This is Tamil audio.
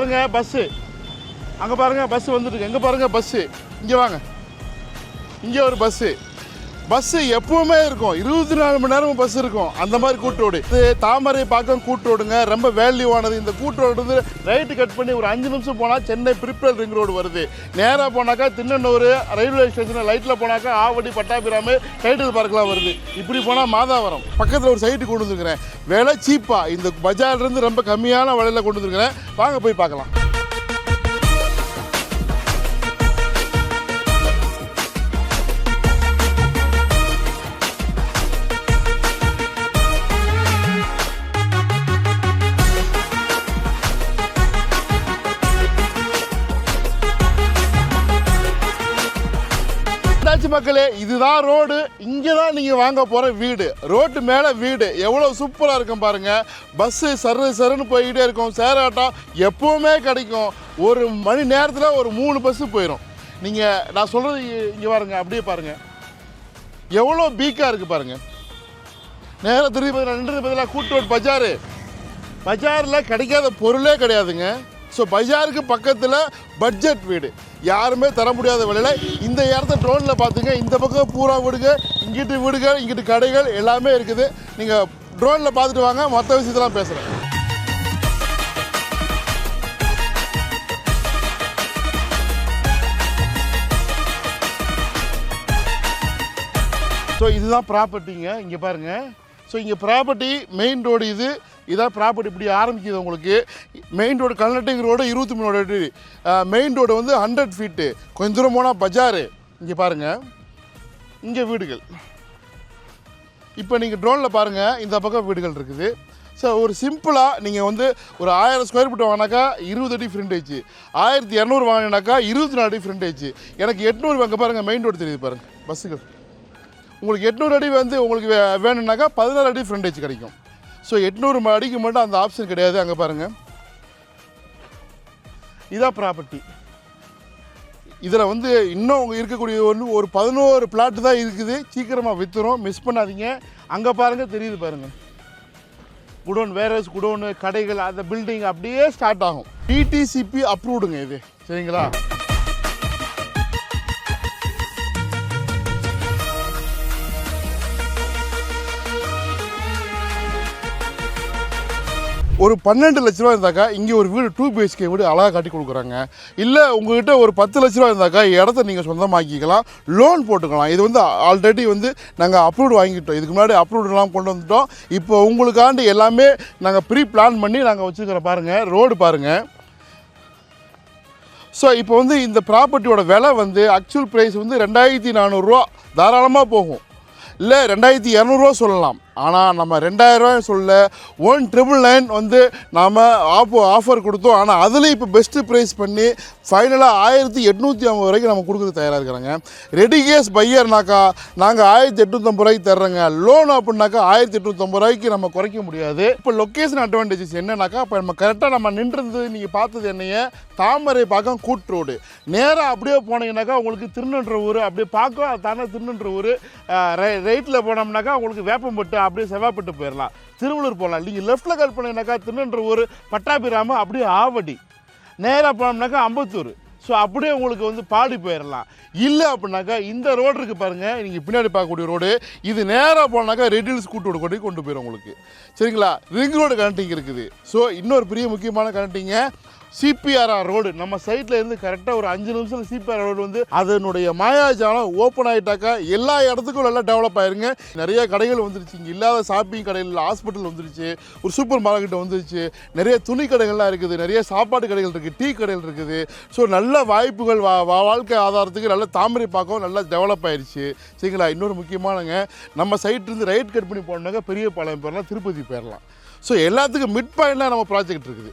பாருங்கள் பஸ்ஸு, அங்கே பாருங்கள் பஸ்ஸு வந்துட்டுருக்கு. எங்கே பாருங்கள் பஸ்ஸு, இங்கே வாங்க, இங்கே ஒரு பஸ்ஸு எப்பவுமே இருக்கும், 24 மணி நேரமும் பஸ் இருக்கும். அந்த மாதிரி கூட்டோடு இது தாமரை பாக்கம் கூட்டோடுங்க, ரொம்ப வேல்யூவானது. இந்த கூட்டோடு வந்து ரைட்டு கட் பண்ணி ஒரு 5 நிமிஷம் போனால் சென்னை பிரிப்பல் ரிங் ரோடு வருது. நேராக போனாக்கா திண்ணனூர் ரயில்வே ஸ்டேஷனில் லைட்டில் போனாக்கா ஆவடி பட்டாபிராமு டைட்டில் பார்க்கலாம் வருது. இப்படி போனால் மாதாவரம் பக்கத்தில் ஒரு சைட்டு கொண்டு வந்துருக்கிறேன். விலை சீப்பாக இந்த பஜார்லேருந்து ரொம்ப கம்மியான விலையில் கொண்டு வந்துருக்கிறேன். வாங்க போய் பார்க்கலாம். மக்களே, இதுதான் ரோடு. இங்கே தான் நீங்கள் வாங்க போகிற வீடு. ரோட்டு மேலே வீடு எவ்வளோ சூப்பராக இருக்கும் பாருங்கள். பஸ்ஸு சருன்னு போய்கிட்டே இருக்கும். சேராட்டம் எப்போவுமே கிடைக்கும். ஒரு மணி நேரத்தில் ஒரு 3 பஸ்ஸு போயிடும். நீங்கள் நான் சொல்கிறது இங்கே பாருங்கள், அப்படியே பாருங்கள் எவ்வளோ பீக்காக இருக்குது பாருங்கள். நேராக திரும்பி நின்றது பதிலாக கூட்டோடு பஜாரில் கிடைக்காத பொருளே கிடையாதுங்க. ஸோ பஜாருக்கு பக்கத்தில் பட்ஜெட் வீடு யாருமே தர முடியாத விலையில் இந்த இடத்த ட்ரோனில் பார்த்துங்க. இந்த பக்கம் பூரா வீடுகள், இங்கிட்டு வீடுகள், இங்கிட்டு கடைகள் எல்லாமே இருக்குது. நீங்கள் ட்ரோனில் பார்த்துட்டு வாங்க, மற்ற விஷயத்தெல்லாம் பேசுகிறேன். ஸோ இதுதான் ப்ராப்பர்ட்டிங்க, இங்கே பாருங்கள். ஸோ இங்கே ப்ராப்பர்ட்டி மெயின் ரோடு இதான் ப்ராப்பர்ட்டி. இப்படி ஆரம்பிக்குது உங்களுக்கு. மெயின் ரோடு கல்நட்டிங் ரோடு 23 அடி. மெயின் ரோடு வந்து 100 ஃபீட்டு. கொஞ்சம் தூரம் போனால் பஜாரு. இங்கே பாருங்கள், இங்கே வீடுகள். இப்போ நீங்கள் ட்ரோனில் பாருங்கள், இந்த பக்கம் வீடுகள் இருக்குது. ஸோ ஒரு சிம்பிளாக நீங்கள் வந்து ஒரு 1000 ஸ்கொயர் ஃபீட் வாங்கினாக்கா 20 அடி ஃப்ரண்டேஜ், 1200 வாங்கினாக்கா 24 அடி ஃப்ரண்டேஜ். எனக்கு 800 அங்கே பாருங்கள், மெயின் ரோடு தெரியுது பாருங்கள் பஸ்ஸுகள். உங்களுக்கு 800 அடி வந்து உங்களுக்கு வேணும்னாக்கா 14 அடி ஃப்ரண்டேஜ் கிடைக்கும். ஸோ 800 அடிக்கு மட்டும் அந்த ஆப்ஷன் கிடையாது. அங்கே பாருங்கள், இதான் ப்ராப்பர்ட்டி. இதில் வந்து இன்னும் இருக்கக்கூடிய ஒரு 11 பிளாட்டு தான் இருக்குது. சீக்கிரமாக விற்றுரும், மிஸ் பண்ணாதீங்க. அங்கே பாருங்கள், தெரியுது பாருங்கள் குடோன், வேர்ஹவுஸ் குடோனு, கடைகள், அந்த பில்டிங் அப்படியே ஸ்டார்ட் ஆகும். டிடிசிபி அப்ரூவ்டுங்க இது, சரிங்களா? ஒரு 12 லட்ச ரூபா இருந்தாக்கா இங்கே ஒரு வீடு 2 BHK வீடு அழகாக கட்டி கொடுக்குறாங்க. இல்லை உங்கள்கிட்ட ஒரு 10 லட்ச ரூபா இருந்தாக்கா இடத்த நீங்கள் சொந்தமாக்கிக்கலாம், லோன் போட்டுக்கலாம். இது வந்து ஆல்ரெடி வந்து நாங்கள் அப்ரூவ்டு வாங்கிட்டோம். இதுக்கு முன்னாடி அப்ரூவ்டெலாம் கொண்டு வந்துட்டோம். இப்போ உங்களுக்காண்டி எல்லாமே நாங்கள் ப்ரீ பிளான் பண்ணி நாங்கள் வச்சுருக்கிறோம். பாருங்கள் ரோடு பாருங்கள். ஸோ இப்போ வந்து இந்த ப்ராப்பர்ட்டியோட விலை வந்து ஆக்சுவல் ப்ரைஸ் வந்து 2400 ரூபா தாராளமாக போகும். இல்லை 2200 ரூபா சொல்லலாம். ஆனால் நம்ம 2000 ரூபாய் சொல்ல 1999 வந்து நாம் ஆஃபர் கொடுத்தோம். ஆனால் அதில் இப்போ பெஸ்ட்டு ப்ரைஸ் பண்ணி ஃபைனலாக 1850 வரைக்கும் நம்ம கொடுக்குறது தயாராக இருக்கிறாங்க. ரெடி கேஸ் பையர்னாக்கா நாங்கள் 1850 ரூபாய்க்கு தர்றோங்க. லோன் அப்படின்னாக்கா 1850 ரூபாய்க்கு நம்ம குறைக்க முடியாது. இப்போ லொக்கேஷன் அட்வான்டேஜஸ் என்னன்னாக்கா, இப்போ நம்ம கரெக்டாக நம்ம நின்றது நீங்கள் பார்த்தது என்னைய தாமரை பாக்கம் கூட்டு ரோடு. நேராக அப்படியே போனீங்கன்னாக்கா உங்களுக்கு திருநன்ற ஊர், அப்படியே பார்க்க தானே திருநன்ற ஊர். ரைட்டில் போனோம்னாக்கா உங்களுக்கு வேப்பம்பட்டு, அப்படியே செவ்வாய்ப்பட்டு போயிடலாம். திருவள்ளூர் போகலாம். நீங்கள் லெஃப்ட்டில் கட் பண்ணிங்கனாக்கா திருநன்ற ஊர், பட்டாபிராமு, அப்படியே ஆவடி. நேராக போனோம்னாக்கா அம்பத்தூர். ஸோ அப்படியே உங்களுக்கு வந்து பாடி போயிடலாம். இல்லை அப்படின்னாக்கா இந்த ரோடு இருக்குது பாருங்கள், நீங்கள் பின்னாடி பார்க்கக்கூடிய ரோடு, இது நேராக போனாக்கா ரெட் ஹில்ஸ் கூட்டோடு கொண்டு போயிடும் உங்களுக்கு, சரிங்களா? ரிங் ரோடு கனெக்டிங் இருக்குது. ஸோ இன்னொரு பெரிய முக்கியமான கனெக்டிங்க சிபிஆர்ஆர் ரோடு. நம்ம சைட்டில் இருந்து கரெக்டாக ஒரு 5 நிமிஷத்தில் சிபிஆர் ரோடு வந்து அதனுடைய மாயாஜாலம் ஓப்பன் ஆகிட்டாக்கா எல்லா இடத்துக்கும் நல்லா டெவலப் ஆயிருங்க. நிறைய கடைகள் வந்துருச்சு. இங்கே இல்லாத ஷாப்பிங் கடைகள், ஹாஸ்பிட்டல் வந்துருச்சு, ஒரு சூப்பர் மார்க்கெட் வந்துருச்சு, நிறைய துணி கடைகள்லாம் இருக்குது, நிறைய சாப்பாடு கடைகள் இருக்குது, டீ கடைகள் இருக்குது. ஸோ நல்ல வாய்ப்புகள் வாழ்க்கை ஆதாரத்துக்கு நல்ல தாமரை பாக்கம் நல்லா டெவலப் ஆயிடுச்சு, சரிங்களா? இன்னொரு முக்கியமானங்க, நம்ம சைட்லேருந்து ரைட் கட் பண்ணி போனோம்னாக்கா பெரிய பாளையம் போயிடலாம், திருப்பதி போயிடலாம். ஸோ எல்லாத்துக்கும் மிட் பாயிண்ட்லாம் நம்ம ப்ராஜெக்ட் இருக்குது.